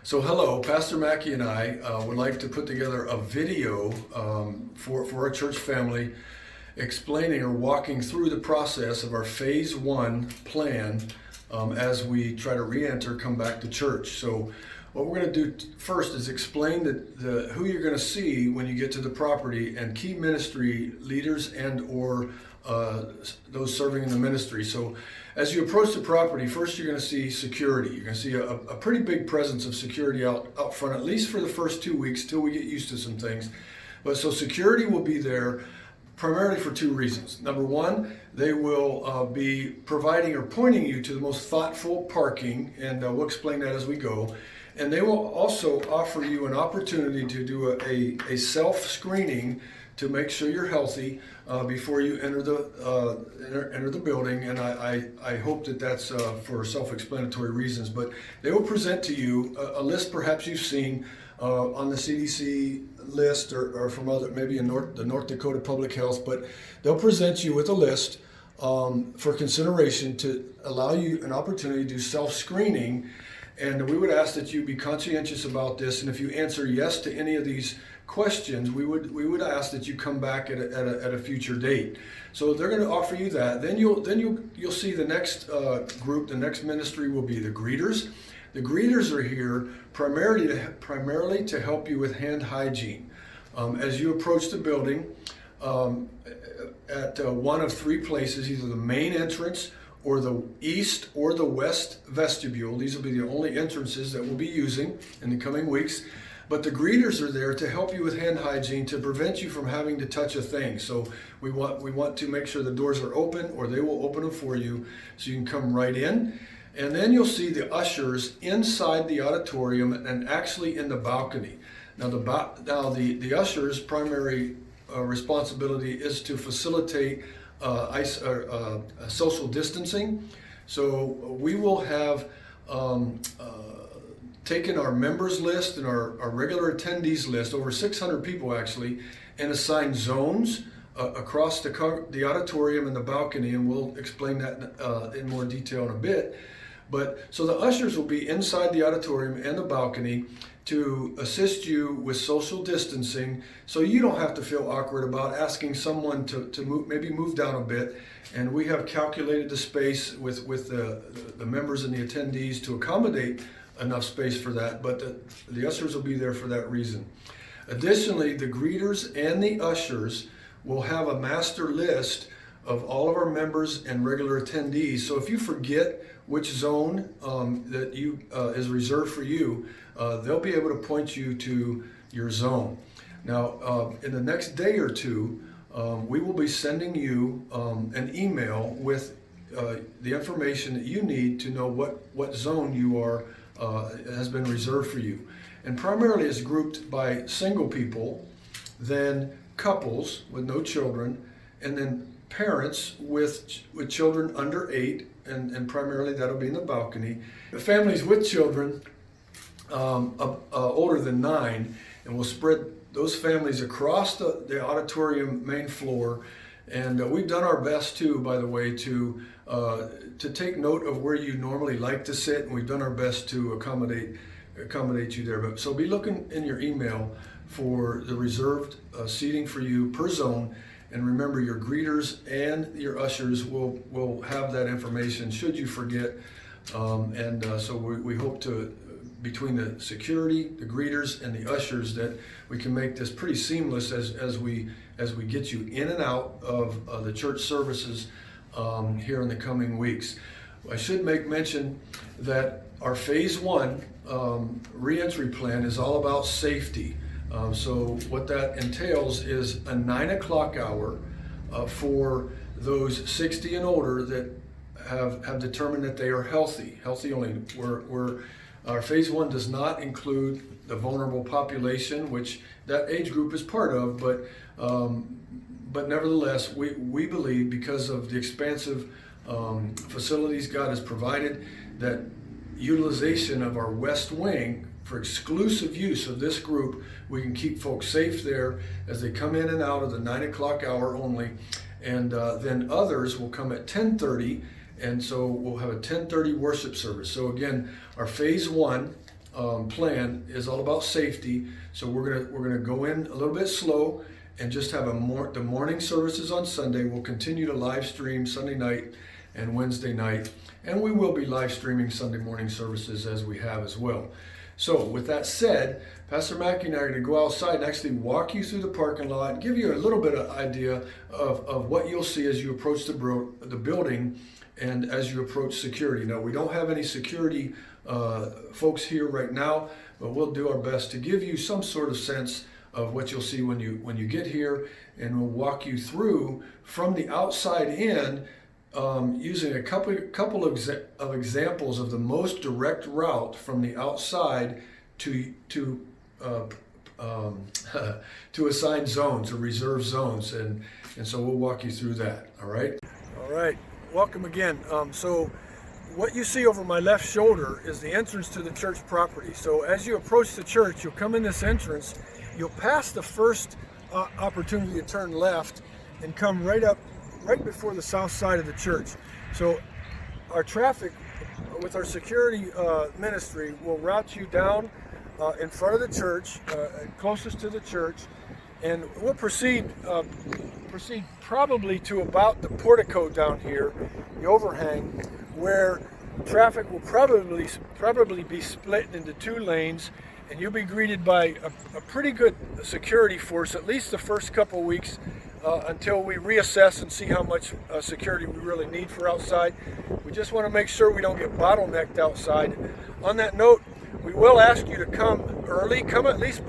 So hello, Pastor Mackey and I would like to put together a video for our church family explaining or walking through the process of our phase one plan as we try to re-enter, come back to church. So what we're going to do first is explain who you're going to see when you get to the property and key ministry leaders and or those serving in the ministry. So as you approach the property, first you're going to see security. You're going to see a pretty big presence of security out front, at least for the first 2 weeks till we get used to some things. But so security will be there primarily for two reasons. Number one, they will be providing or pointing you to the most thoughtful parking, and we'll explain that as we go. And they will also offer you an opportunity to do a self-screening to make sure you're healthy before you enter the building. And I hope that that's for self-explanatory reasons. But they will present to you a list perhaps you've seen on the CDC list or from other, maybe in the North Dakota Public Health. But they'll present you with a list for consideration to allow you an opportunity to do self-screening. And we would ask that you be conscientious about this, and if you answer yes to any of these questions, we would ask that you come back at a future date. So they're going to offer you that. Then you'll see the next group, the next ministry will be the greeters. The greeters are here primarily to help you with hand hygiene. As you approach the building, at one of three places, either the main entrance or the east or the west vestibule. These will be the only entrances that we'll be using in the coming weeks. But the greeters are there to help you with hand hygiene, to prevent you from having to touch a thing. So we want to make sure the doors are open, or they will open them for you so you can come right in. And then you'll see the ushers inside the auditorium and actually in the balcony. Now the ushers' primary responsibility is to facilitate social distancing. So we will have taken our members list and our regular attendees list, over 600 people actually, and assigned zones across the auditorium and the balcony, and we'll explain that in more detail in a bit. But so the ushers will be inside the auditorium and the balcony to assist you with social distancing, so you don't have to feel awkward about asking someone to maybe move down a bit. And we have calculated the space with the members and the attendees to accommodate enough space for that, but the ushers will be there for that reason. Additionally, the greeters and the ushers will have a master list of all of our members and regular attendees. So if you forget which zone that is reserved for you, they'll be able to point you to your zone. Now, in the next day or two, we will be sending you an email with the information that you need to know what zone you are has been reserved for you. And primarily it's grouped by single people, then couples with no children, and then parents with children under 8, and primarily that'll be in the balcony. The families with children older than 9, and we'll spread those families across the auditorium main floor. And we've done our best too, by the way, to take note of where you normally like to sit, and we've done our best to accommodate you there. But so be looking in your email for the reserved seating for you per zone. And remember, your greeters and your ushers will have that information should you forget. So we hope to, between the security, the greeters, and the ushers, that we can make this pretty seamless as we get you in and out of the church services here in the coming weeks. I should make mention that our phase one re-entry plan is all about safety. So what that entails is a 9 o'clock hour for those 60 and older that have determined that they are healthy only. Our phase one does not include the vulnerable population, which that age group is part of, but nevertheless, we believe, because of the expansive facilities God has provided, that utilization of our west wing for exclusive use of this group, we can keep folks safe there as they come in and out of the 9 o'clock hour only. And then others will come at 10:30, and so we'll have a 10:30 worship service. So again, our phase one plan is all about safety. So we're gonna go in a little bit slow and just have the morning services on Sunday. We'll continue to live stream Sunday night and Wednesday night, and we will be live streaming Sunday morning services as we have as well. So with that said, Pastor Mackey and I are going to go outside and actually walk you through the parking lot and give you a little bit of idea of what you'll see as you approach the building and as you approach security. Now, we don't have any security folks here right now, but we'll do our best to give you some sort of sense of what you'll see when you get here, and we'll walk you through from the outside in, using a couple of examples of the most direct route from the outside to assigned zones or reserve zones, and so we'll walk you through that. All right. Welcome again. So what you see over my left shoulder is the entrance to the church property. So as you approach the church, you'll come in this entrance, you'll pass the first opportunity to turn left and come right before the south side of the church. So our traffic with our security ministry will route you down in front of the church, closest to the church, and we'll proceed probably to about the portico down here, the overhang, where traffic will probably be split into two lanes, and you'll be greeted by a pretty good security force, at least the first couple weeks, until we reassess and see how much security we really need for outside. We just want to make sure we don't get bottlenecked outside. On that note, we will ask you to come early. Come at least,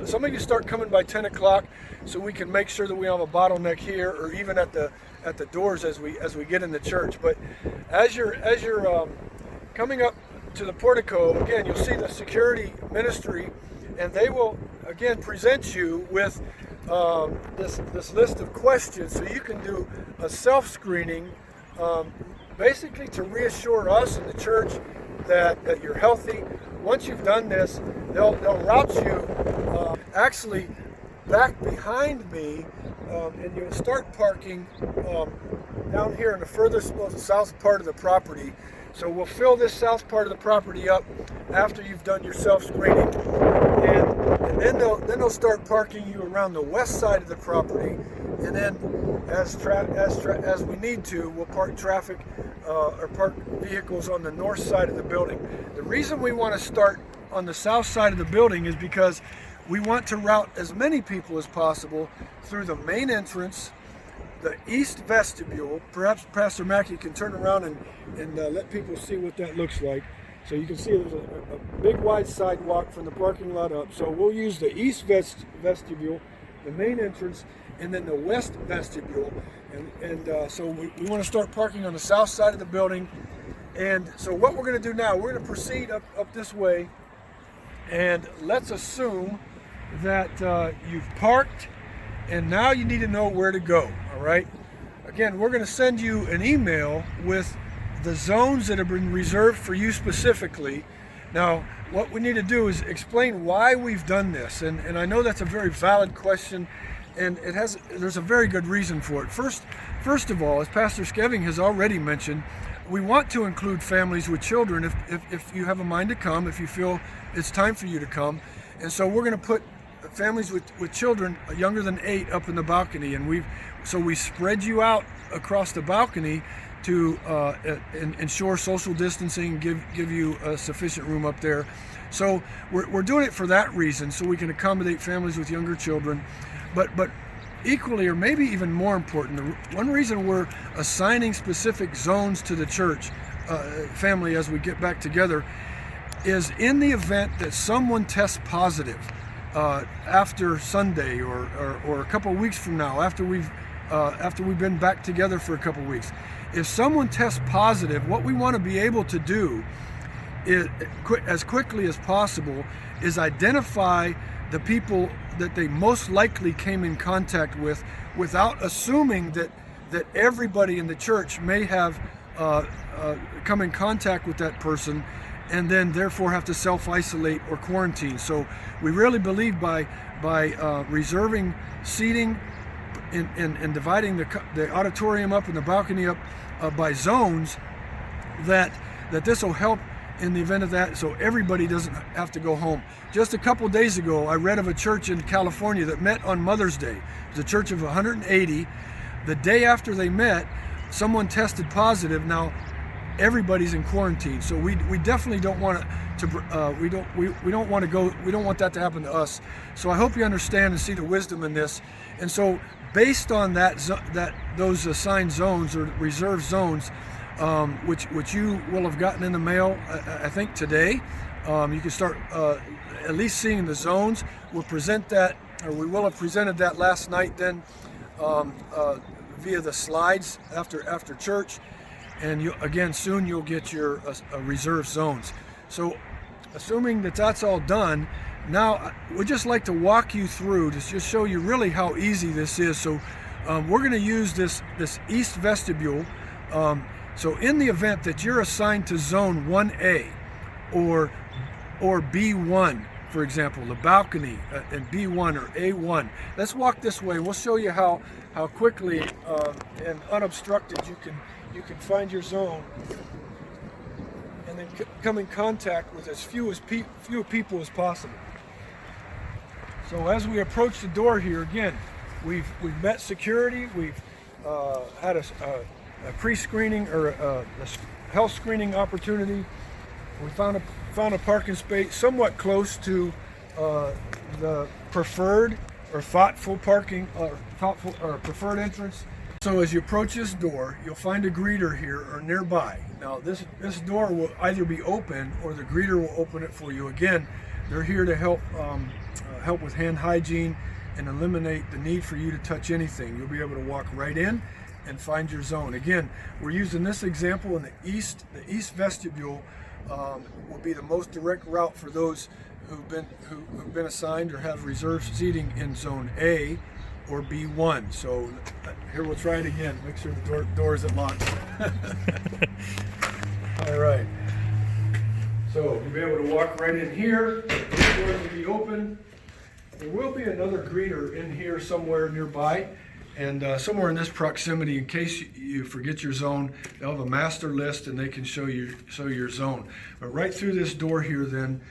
some of you start coming by 10 o'clock so we can make sure that we have a bottleneck here or even at the doors as we get in the church. But as you're coming up to the portico, again, you'll see the security ministry, and they will again present you with this list of questions so you can do a self-screening, basically to reassure us in the church that you're healthy. Once you've done this, they'll route you actually back behind me, and you'll start parking down here in the furthest south part of the property. So we'll fill this south part of the property up after you've done your self-screening, and then they'll start parking you around the west side of the property, and then as we need to, we'll park vehicles on the north side of the building. The reason we want to start on the south side of the building is because we want to route as many people as possible through the main entrance, the east vestibule. Perhaps Pastor Mackey can turn around and let people see what that looks like. So you can see there's a big wide sidewalk from the parking lot up. So we'll use the east vestibule, the main entrance, and then the west vestibule. And so we want to start parking on the south side of the building. And so what we're going to do now, we're going to proceed up this way. And let's assume that you've parked, and now you need to know where to go, all right? Again, we're going to send you an email with the zones that have been reserved for you specifically. Now, what we need to do is explain why we've done this, and I know that's a very valid question, and there's a very good reason for it. First of all, as Pastor Skeving has already mentioned, we want to include families with children if you have a mind to come, if you feel it's time for you to come. And so we're going to put families with children younger than 8 up in the balcony, and we spread you out across the balcony to ensure social distancing, give you sufficient room up there. So we're doing it for that reason, so we can accommodate families with younger children. But equally, or maybe even more important, one reason we're assigning specific zones to the church family as we get back together is in the event that someone tests positive after Sunday or a couple of weeks from now, after we've been back together for a couple of weeks. If someone tests positive, what we want to be able to do is, as quickly as possible, is identify the people that they most likely came in contact with, without assuming that everybody in the church may have come in contact with that person and then therefore have to self-isolate or quarantine. So we really believe by reserving seating and dividing the auditorium up and the balcony up by zones, that this will help in the event of that, so everybody doesn't have to go home. Just a couple days ago, I read of a church in California that met on Mother's Day. It was a church of 180. The day after they met, someone tested positive. Now everybody's in quarantine, so we definitely don't want we don't want to go. We don't want that to happen to us. So I hope you understand and see the wisdom in this. And so, based on those assigned zones or reserved zones, which you will have gotten in the mail, I think today, you can start at least seeing the zones. We'll present that, or we will have presented that last night. Then via the slides after church. And again, soon you'll get your reserve zones. So assuming that that's all done, now we'd just like to walk you through to just show you really how easy this is. So we're going to use this east vestibule. So in the event that you're assigned to zone 1A or B1, for example, the balcony in B1 or A1, let's walk this way. We'll show you how quickly and unobstructed you can find your zone, and then come in contact with as few people as possible. So as we approach the door here, again, we've met security. We've had a pre-screening or a health screening opportunity. We found a parking space somewhat close to the preferred or thoughtful parking or preferred entrance. So as you approach this door, you'll find a greeter here or nearby. Now this door will either be open or the greeter will open it for you. Again, they're here to help with hand hygiene and eliminate the need for you to touch anything. You'll be able to walk right in and find your zone. Again, we're using this example in the east vestibule. Will be the most direct route for those who've been assigned or have reserved seating in zone A or B1. So here, we'll try it again. Make sure the door isn't locked. All right. So you'll be able to walk right in here. The doors will be open. There will be another greeter in here somewhere nearby, and somewhere in this proximity, in case you forget your zone, they'll have a master list and they can show you your zone. But right through this door here, then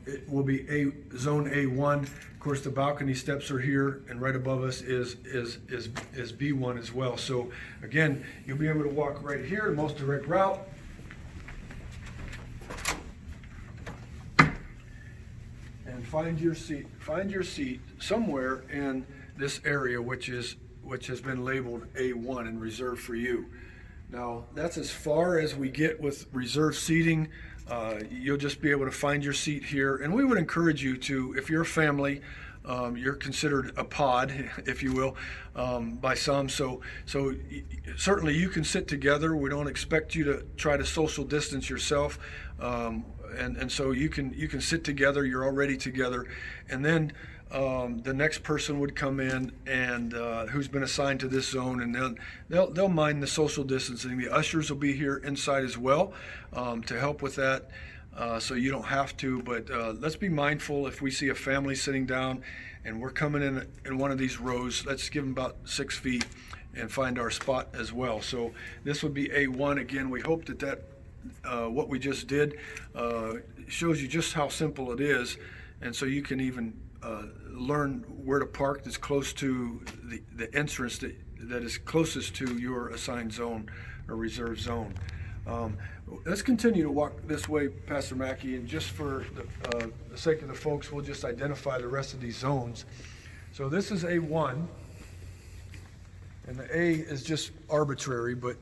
it will be zone A1. Of course, the balcony steps are here, and right above us is B1 as well. So again, you'll be able to walk right here, the most direct route. And find your seat somewhere in this area, which has been labeled A1 and reserved for you. Now, that's as far as we get with reserved seating. You'll just be able to find your seat here, and we would encourage you to, if you're a family, you're considered a pod, if you will, by some. So certainly you can sit together. We don't expect you to try to social distance yourself, and so you can sit together. You're already together, and then the next person would come in and who's been assigned to this zone, and then they'll mind the social distancing. The ushers will be here inside as well to help with that, so you don't have to. But let's be mindful if we see a family sitting down and we're coming in one of these rows. Let's give them about 6 feet and find our spot as well. So this would be A1. Again, we hope that what we just did shows you just how simple it is, and so you can even learn where to park that's close to the entrance that is closest to your assigned zone or reserved zone. Let's continue to walk this way, Pastor Mackey, and just for the sake of the folks, we'll just identify the rest of these zones. So this is A1, and the A is just arbitrary, but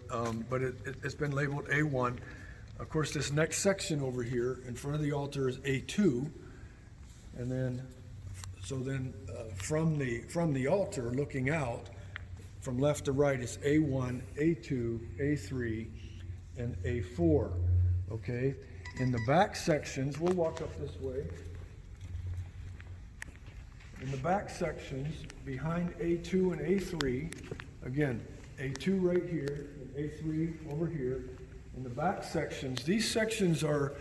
it's been labeled A1. Of course, this next section over here in front of the altar is A2, and then from the altar looking out from left to right, it's A1, A2, A3, and A4. Okay, in the back sections, we'll walk up this way. In the back sections behind A2 and A3, again, A2 right here and A3 over here. In the back sections, these sections are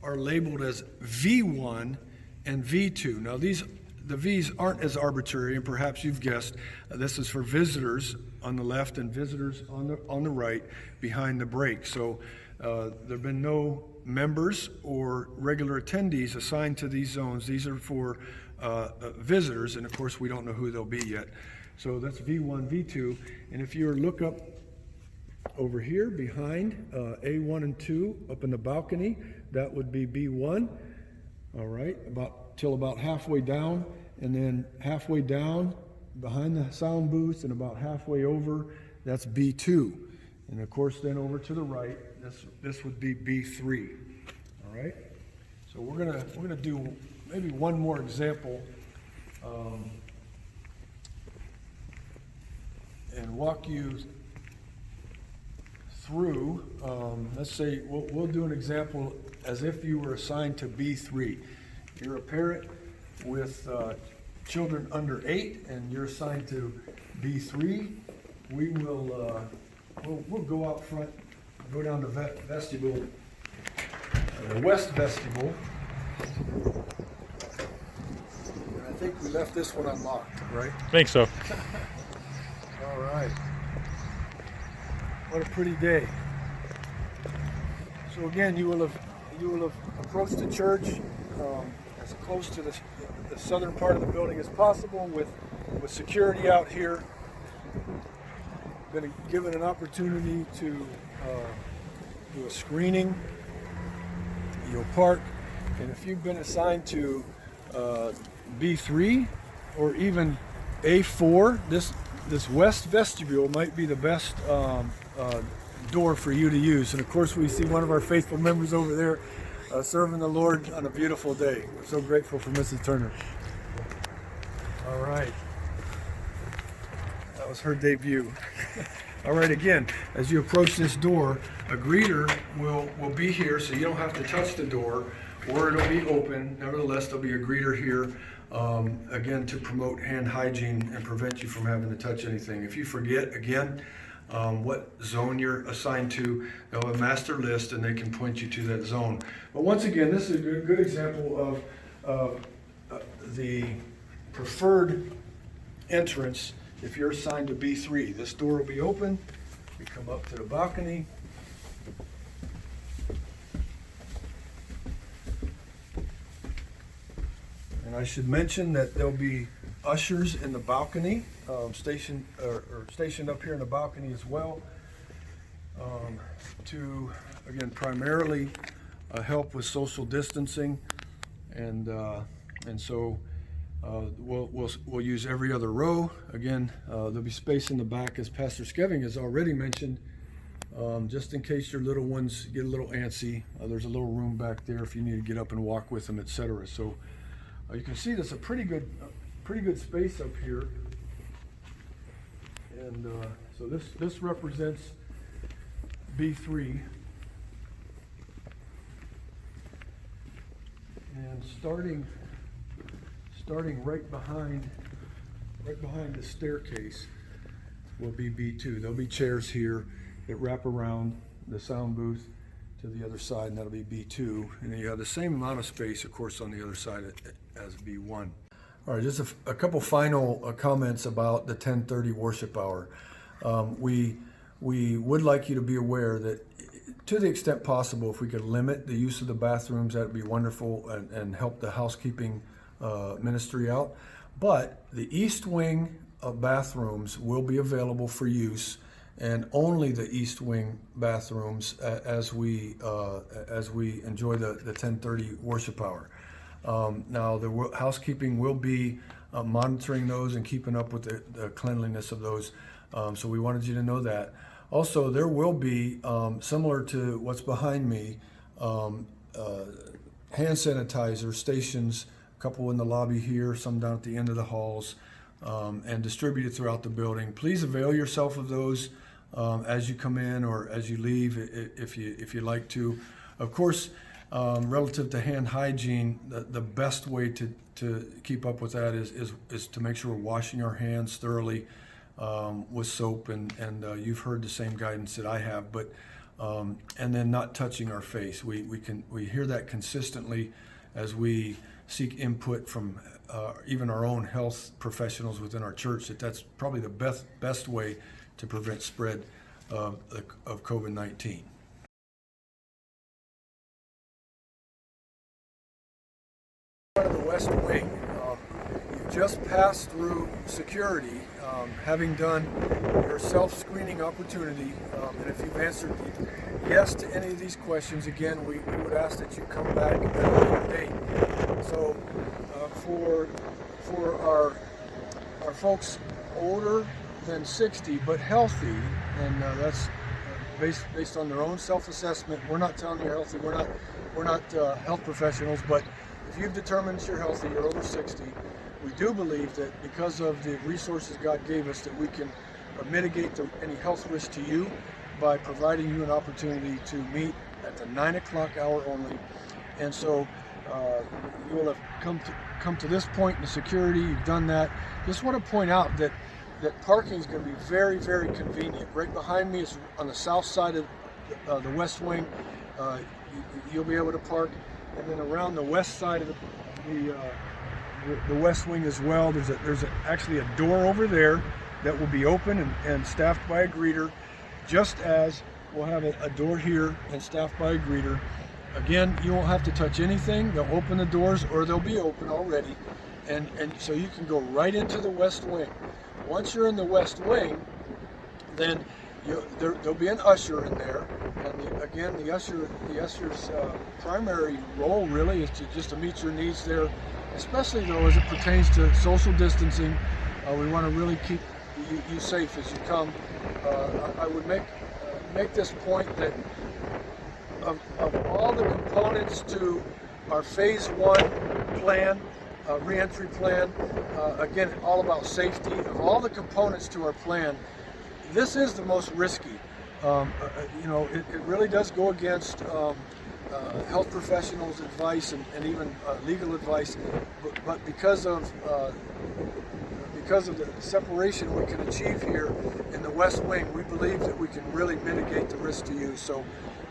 labeled as V1 and V2. Now the V's aren't as arbitrary, and perhaps you've guessed, this is for visitors on the left and visitors on the right behind the break. So There have been no members or regular attendees assigned to these zones. These are for visitors, and of course we don't know who they'll be yet. So that's V1, V2, and if you look up over here behind A1 and 2 up in the balcony, that would be B1. All right, till about halfway down, and then halfway down behind the sound booth and about halfway over, that's B2. And of course then over to the right, this would be B3. All right, so we're gonna do maybe one more example and walk you through. Let's say we'll do an example as if you were assigned to B3. You're a parent with children under 8, and you're assigned to B3. We will we'll go out front, go down the vestibule, the west vestibule. And I think we left this one unlocked, right? I think so. All right. What a pretty day. So again, you will have approached the church as close to the southern part of the building as possible with security out here. Been given an opportunity to do a screening. You'll park, and if you've been assigned to B3 or even A4, this west vestibule might be the best door for you to use. And of course, we see one of our faithful members over there serving the Lord on a beautiful day. We're so grateful for Mrs. Turner. All right. That was her debut. All right, again, as you approach this door, a greeter will be here, so you don't have to touch the door, or it'll be open. Nevertheless, there'll be a greeter here, again, to promote hand hygiene and prevent you from having to touch anything. If you forget, again, what zone you're assigned to, they'll have a master list and they can point you to that zone. But once again, this is a good example of the preferred entrance if you're assigned to B3. This door will be open. You come up to the balcony. And I should mention that there'll be ushers in the balcony, stationed up here in the balcony as well, to again primarily help with social distancing, and so we'll use every other row. Again, there'll be space in the back, as Pastor Skeving has already mentioned, just in case your little ones get a little antsy. There's a little room back there if you need to get up and walk with them, etc. So you can see there's a pretty good space up here, and so this represents B3, and starting right behind the staircase will be B2. There'll be chairs here that wrap around the sound booth to the other side, and that'll be B2. And then you have the same amount of space, of course, on the other side as B1. All right, just a couple final comments about the 10:30 worship hour. We would like you to be aware that, to the extent possible, if we could limit the use of the bathrooms, that would be wonderful and help the housekeeping ministry out. But the east wing of bathrooms will be available for use, and only the east wing bathrooms as we enjoy the 10:30 worship hour. Now the housekeeping will be monitoring those and keeping up with the cleanliness of those, so we wanted you to know that. Also, there will be, similar to what's behind me, hand sanitizer stations, a couple in the lobby here, some down at the end of the halls, and distributed throughout the building. Please avail yourself of those as you come in or as you leave, if you like to. Of course, relative to hand hygiene, the best way to keep up with that is to make sure we're washing our hands thoroughly with soap, and you've heard the same guidance that I have, but and then not touching our face. We hear that consistently as we seek input from even our own health professionals within our church, that's probably the best way to prevent spread of COVID-19. Of the West Wing. You've just passed through security, having done your self-screening opportunity, and if you've answered yes to any of these questions, again, we would ask that you come back at a later date. So for our folks older than 60 but healthy, and that's based on their own self-assessment. We're not telling you you're healthy. We're not health professionals, but if you've determined you're healthy, you're over 60, we do believe that because of the resources God gave us, that we can mitigate any health risk to you by providing you an opportunity to meet at the 9 o'clock hour only. And so you will have come to this point in the security. You've done that. Just want to point out that parking is going to be very, very convenient. Right behind me is on the south side of the West Wing. You'll be able to park. And then around the west side of the West Wing as well, there's actually a door over there that will be open and staffed by a greeter, just as we'll have a door here and staffed by a greeter. Again, you won't have to touch anything. They'll open the doors, or they'll be open already, and so you can go right into the West Wing. Once you're in the West Wing, then there'll be an usher in there, and again, the usher's primary role really is to meet your needs there, especially though as it pertains to social distancing. We want to really keep you safe as you come. I would make this point that of all the components to our phase 1 plan, re-entry plan, again, all about safety. Of all the components to our plan, this is the most risky. It really does go against health professionals' advice and even legal advice, but because of the separation we can achieve here in the West Wing, we believe that we can really mitigate the risk to you. So,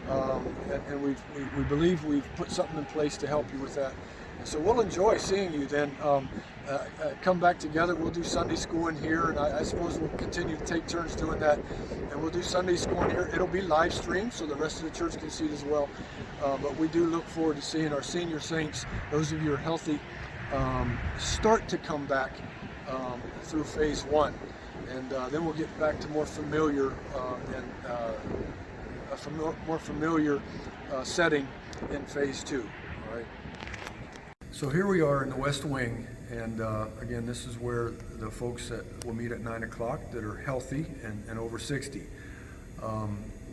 and we believe we've put something in place to help you with that. And so we'll enjoy seeing you then. Come back together. We'll do Sunday school in here, and I suppose we'll continue to take turns doing that. And we'll do Sunday school in here. It'll be live streamed, so the rest of the church can see it as well. But we do look forward to seeing our senior saints, those of you who are healthy, start to come back through phase 1. And then we'll get back to more familiar more familiar setting in phase 2. All right. So here we are in the West Wing, and again, this is where the folks that will meet at 9 o'clock that are healthy and over 60.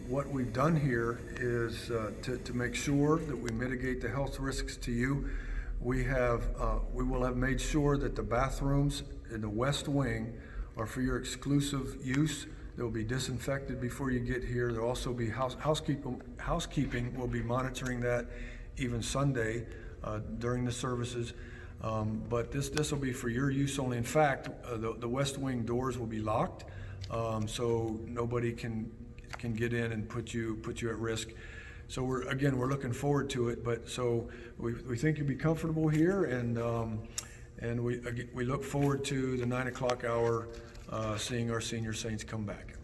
What we've done here is to make sure that we mitigate the health risks to you. We will have made sure that the bathrooms in the West Wing are for your exclusive use. They'll be disinfected before you get here. There'll also be housekeeping will be monitoring that even Sunday during the services. But this will be for your use only. In fact, the West Wing doors will be locked, so nobody can get in and put you at risk. So we're looking forward to it. But so we think you'll be comfortable here, and we look forward to the 9 o'clock hour, seeing our senior saints come back.